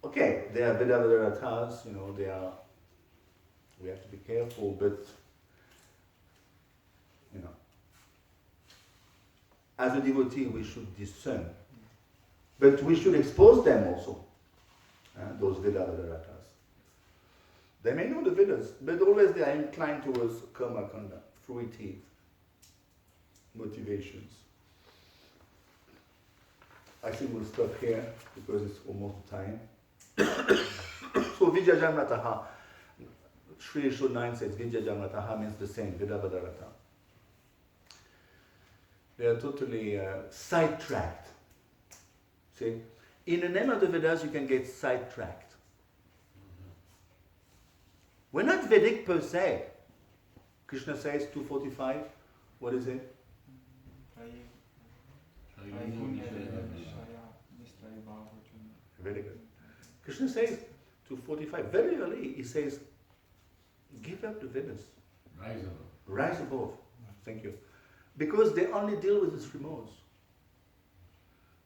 okay, they are Vedavadaratas, we have to be careful, but, as a devotee, we should discern. But we should expose them also, those Vedavadaratas. They may know the Vedas, but always they are inclined towards karma kanda, fruitive motivations. I think we'll stop here because it's almost time. So Vijayajamrataha, Sri Isho 9 says Vijayajamrataha means the same, Vedavadharata. They are totally sidetracked. See, in the name of the Vedas you can get sidetracked. We're not Vedic per se. Krishna says 245, what is it? Very good. Krishna says 245, very early, he says, give up the Vedas. Rise above. Rise above. Thank you. Because they only deal with the three modes.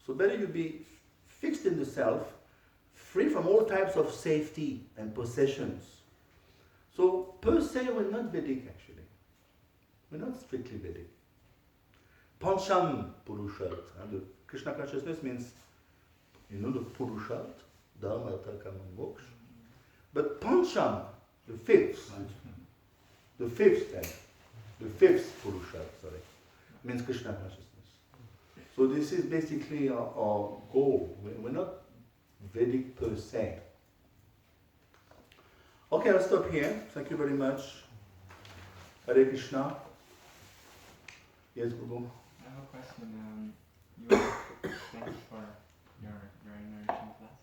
So better you be fixed in the self, free from all types of safety and possessions. So per se we're not Vedic actually. We're not strictly Vedic. Pancham Purushat. The Krishna consciousness means, the Purushat, Dharma, Artha, Kama, Moksha. But Pancham, the fifth Purushat, means Krishna consciousness. So this is basically our goal. We're not Vedic per se. Okay, I'll stop here. Thank you very much. Hare Krishna. Yes, Prabhu. I have a question. thank you for your very nourishing class.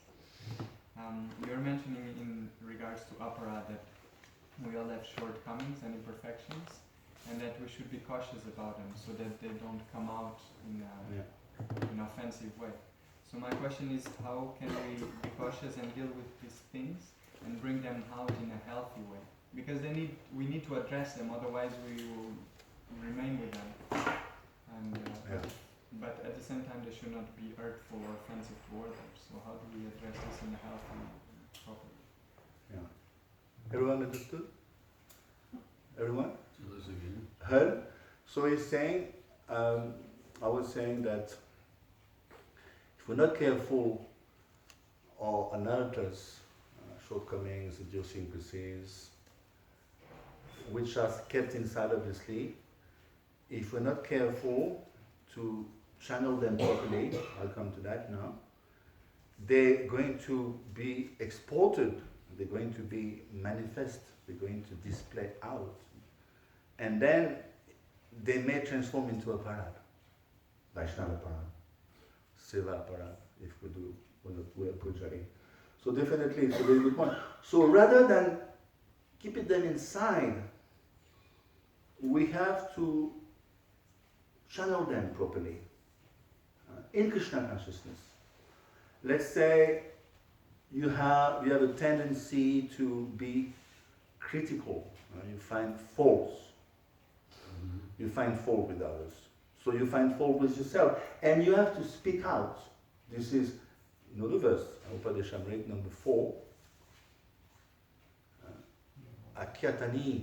You were mentioning in regards to opera that we all have shortcomings and imperfections, and that we should be cautious about them so that they don't come out in an offensive way. So my question is, how can we be cautious and deal with these things and bring them out in a healthy way? Because we need to address them, otherwise we will remain with them. And, but at the same time, they should not be hurtful or offensive to others. So how do we address this in a healthy, proper way? Yeah. Everyone understood? Everyone? Tell us again. Heard? So he's saying, I was saying that if we're not careful, or another's shortcomings, idiosyncrasies, which are kept inside obviously, if we're not careful to channel them properly, I'll come to that now, they're going to be exported, they're going to be manifest, they're going to display out. And then they may transform into a parad, Vaishnava parad, Seva parad, if we do, we're Pujari. So definitely it's a very good point. So rather than keeping them inside, we have to channel them properly in Krishna consciousness. Let's say you have a tendency to be critical. You find faults. You find fault with others. So you find fault with yourself. And you have to speak out. This is, you know the verse, Upadeshamrit number 4. Akyatani.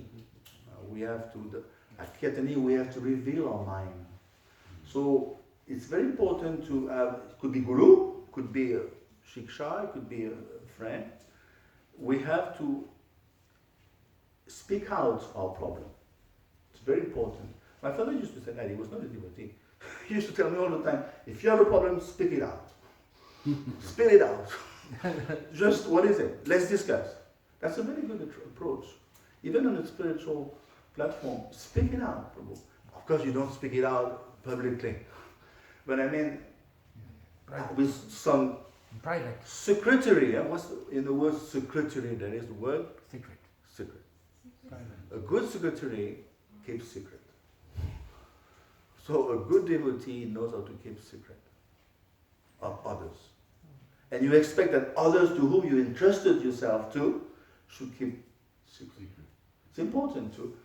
We have to reveal our mind. So it's very important to have, it could be guru, could be a shiksha, it could be a friend. We have to speak out our problem. It's very important. My father used to say that, he was not a devotee. He used to tell me all the time, if you have a problem, speak it out. Spill it out. Just, what is it? Let's discuss. That's a very good approach. Even on a spiritual platform, speak it out, Prabhu. Of course, you don't speak it out publicly. But I mean, with some private secretary, what's in the word secretary, there is the word? secret. Secret. A good secretary keeps secret. So a good devotee knows how to keep secret of others. And you expect that others to whom you entrusted yourself to should keep secret. It's important to.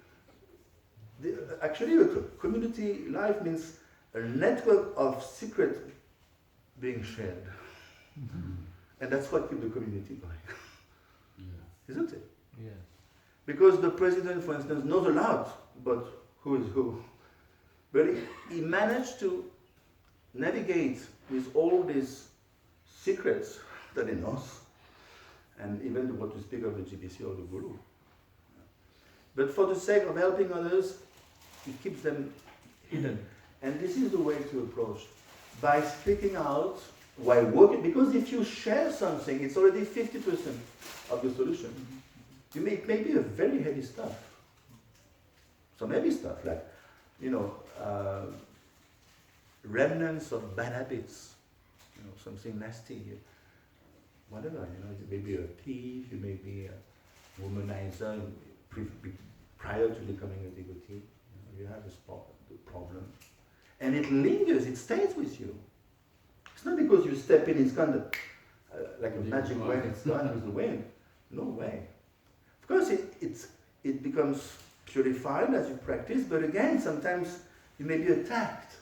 Actually, a community life means a network of secret being shared. And that's what keeps the community going. Isn't it? Yes. Because the president, for instance, knows a lot, but who is who? But he managed to navigate with all these secrets that he knows, and even what to speak of the GBC or the Guru. But for the sake of helping others, he keeps them hidden. And this is the way to approach. By speaking out, while working, because if you share something, it's already 50% of the solution. You may, it may be a very heavy stuff. Some heavy stuff, like, remnants of bad habits, something nasty, whatever, you may be a thief, you may be a womanizer prior to becoming a devotee. You have this problem. And it lingers, it stays with you. It's not because you step in, it's kind of like a magic wand, it's gone with the wind. No way. Of course, it becomes purified as you practice, but again, sometimes you may be attacked.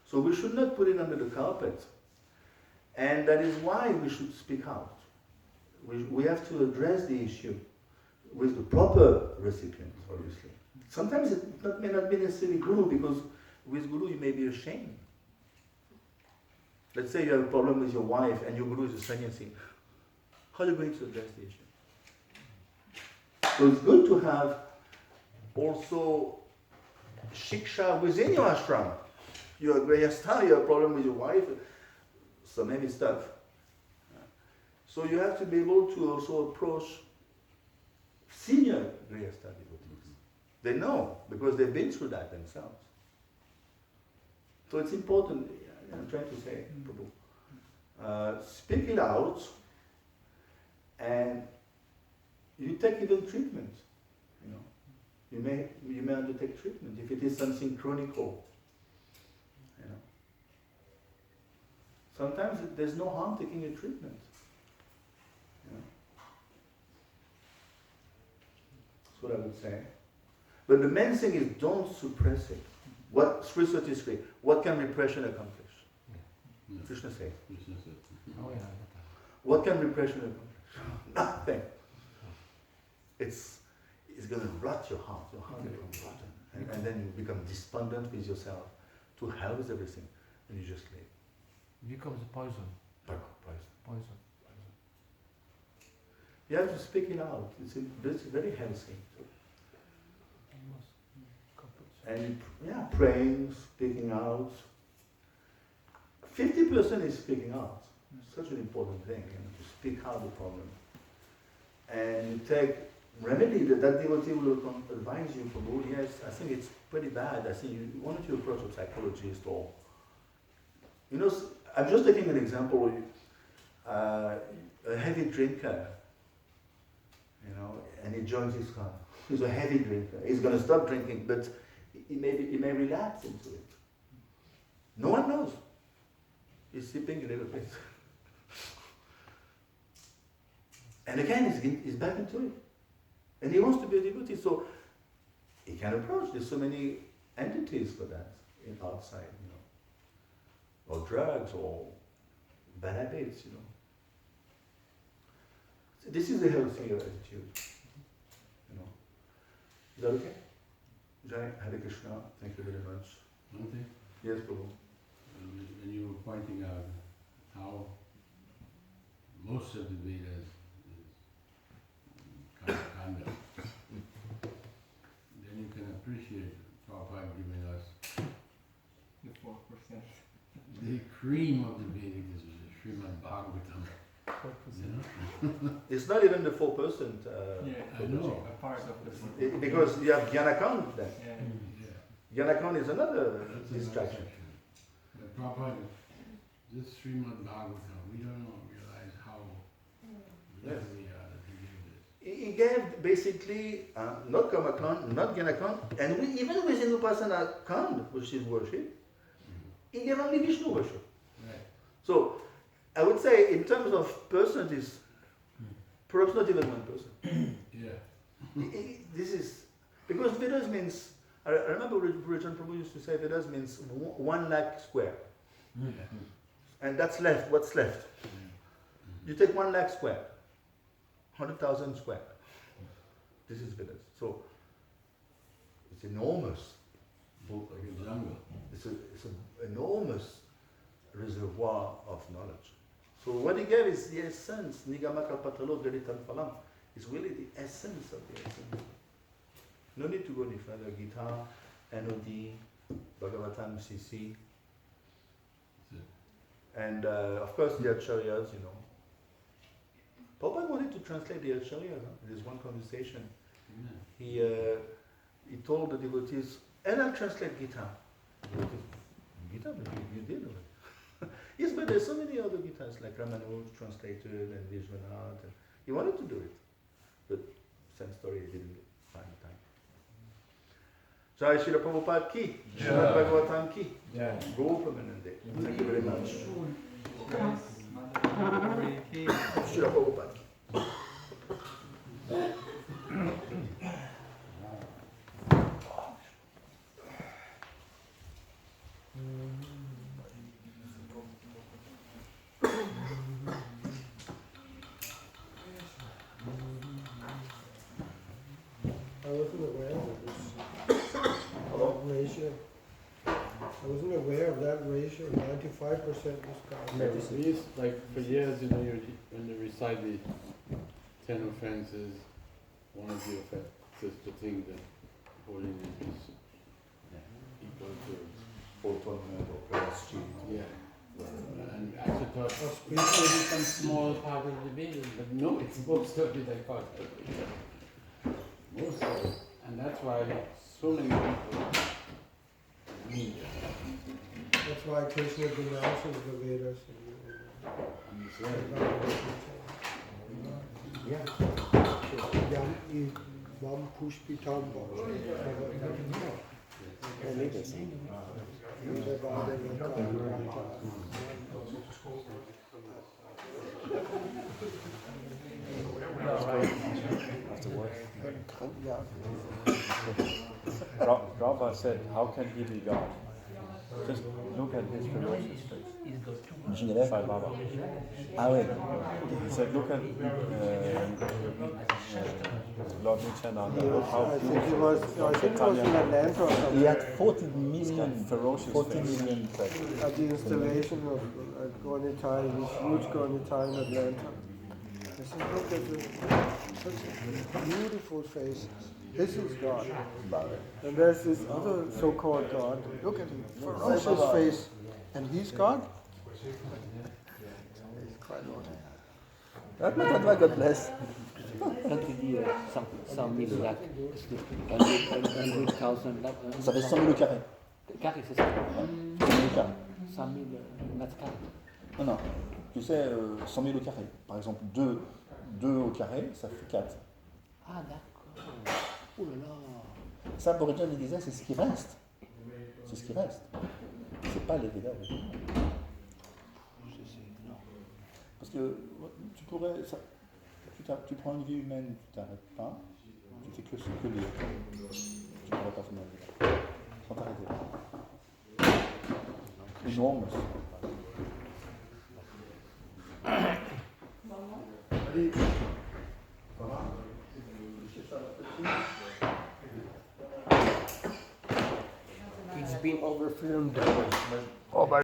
So we should not put it under the carpet. And that is why we should speak out. We have to address the issue with the proper recipient, obviously. Sometimes it may not be necessarily Guru, because with Guru you may be ashamed. Let's say you have a problem with your wife and your Guru is a sannyasi. How are you going to address the issue? So it's good to have also shiksha within your ashram. You're a grihastha, you have a problem with your wife, some heavy stuff. So you have to be able to also approach senior grihastha devotees. They know, because they've been through that themselves. So it's important, I'm trying to say, Prabhu. Speak it out, and you take even treatment. You know, you may undertake treatment if it is something chronical. You know, sometimes there's no harm taking a treatment. You know, that's what I would say. But the main thing is don't suppress it. What 333? What can repression accomplish? Krishna said. Oh yeah. What can repression accomplish? Nothing. It's going to rot your heart. Your heart will become rotten. And then you become despondent with yourself. To hell with everything. And you just leave. It becomes a poison. Poison. You have to speak it out. It's very healthy. And praying, speaking out. 50% is speaking out. Such an important thing, to speak out the problem. And you take remedy that devotee will advise you from, oh yes, I think it's pretty bad. I think why don't you approach a psychologist or, I'm just taking an example. A heavy drinker, and he joins his club. He's a heavy drinker. He's going to stop drinking, but he may relapse into it. No one knows. He's sipping a little bit. And again, he's back into it. And he wants to be a devotee, so he can approach. There's so many entities for that outside, or drugs, or bad habits, So this is a healthy attitude, Is that okay? Jai, Hare Krishna, thank you very much. One thing, Yes, Prabhu. when you were pointing out how most of the Vedas is kanda, then you can appreciate Prabhupada giving us The 4%. the cream of the Vedic is Srimad Bhagavatam. 4%. It's not even the 4%. I know. A part of the 4%. Because you have Gyanakand then. Yeah. Gyanakand is another distraction. But Prabhupada, this Srimad Bhagavatam, we don't realize how blessed we are that he gave this. He gave basically not Kamakand, not Gyanakand, and even within Upasana Kand, which is worship, he gave only Vishnu worship. Right. So I would say in terms of percentages, perhaps not even 1%. Yeah. This is, because Vedas means, I remember Rajan Prabhu used to say Vedas means 1 lakh square. Yeah. And that's left, what's left? You take 1 lakh square, 100,000 square. This is Vedas. So it's enormous. Like a jungle. It's an enormous reservoir of knowledge. So what he gave is the essence. Nigama kalpatalo gaditam phalam. It's really the essence of the essence. No need to go any further. Gita, NOD, Bhagavatam, CC. And of course the Acharyas, Prabhupada wanted to translate the Acharyas. There's one conversation. Yeah. He told the devotees, and I'll translate Gita. Gita, you did it. Yes, but there's so many other Gitas, like Ramanuj translated and Vishwanath. And he wanted to do it. But same story, he didn't find the time. Jai Srila Prabhupada ki, Srimad Bhagavatam ki, Go Permanente. Thank you very much. Puri ki. Srila Prabhupada ki. I wasn't aware of this ratio. I wasn't aware of that ratio, 95% discount. We used, for years, when you recite the 10 offenses, one of the offenses to think that holiness is equal to Atonement or Praschi. And I actually thought, Maybe some small part of the Vedas, but no, it's supposed to be that part. Most of it. And that's why so many people need it. That's why Krishna denounces the Vedas. Yam Vam Pushpitam Rava said, how can he be God? Just look at his ferocious face. Sai Baba. Ah ouais. He said, look at Lord Nityananda. How I think it was in Atlanta or He something. had 14 million, ferocious 14 face. million At the installation of Gornitai, this huge Gornitai in Atlanta. I said, look at this, such beautiful faces. This is God. And there's this other so-called God. Look at him, ferocious face. And he's God? He's quite naughty. God bless. Quand tu dis 100 000 lacs, est-ce que 100,000 lacs, Ça fait 100 000 au carré. carré, c'est ça? 100 000 au carré. 100 000 mètres carrés. Non, non. Tu sais, 100 000 au carré. Par exemple, 2 au carré, ça fait 4. Ah, d'accord. Oh là là. Ça, Borijan il disait, c'est ce qui reste. C'est ce qui reste. C'est pas les Védas originaux. Parce que tu pourrais. Tu prends une vie humaine, tu t'arrêtes pas. Tu fais que lire. Tu pourrais pas finir la Véda. Sans t'arrêter. Énorme. It's been overfilmed.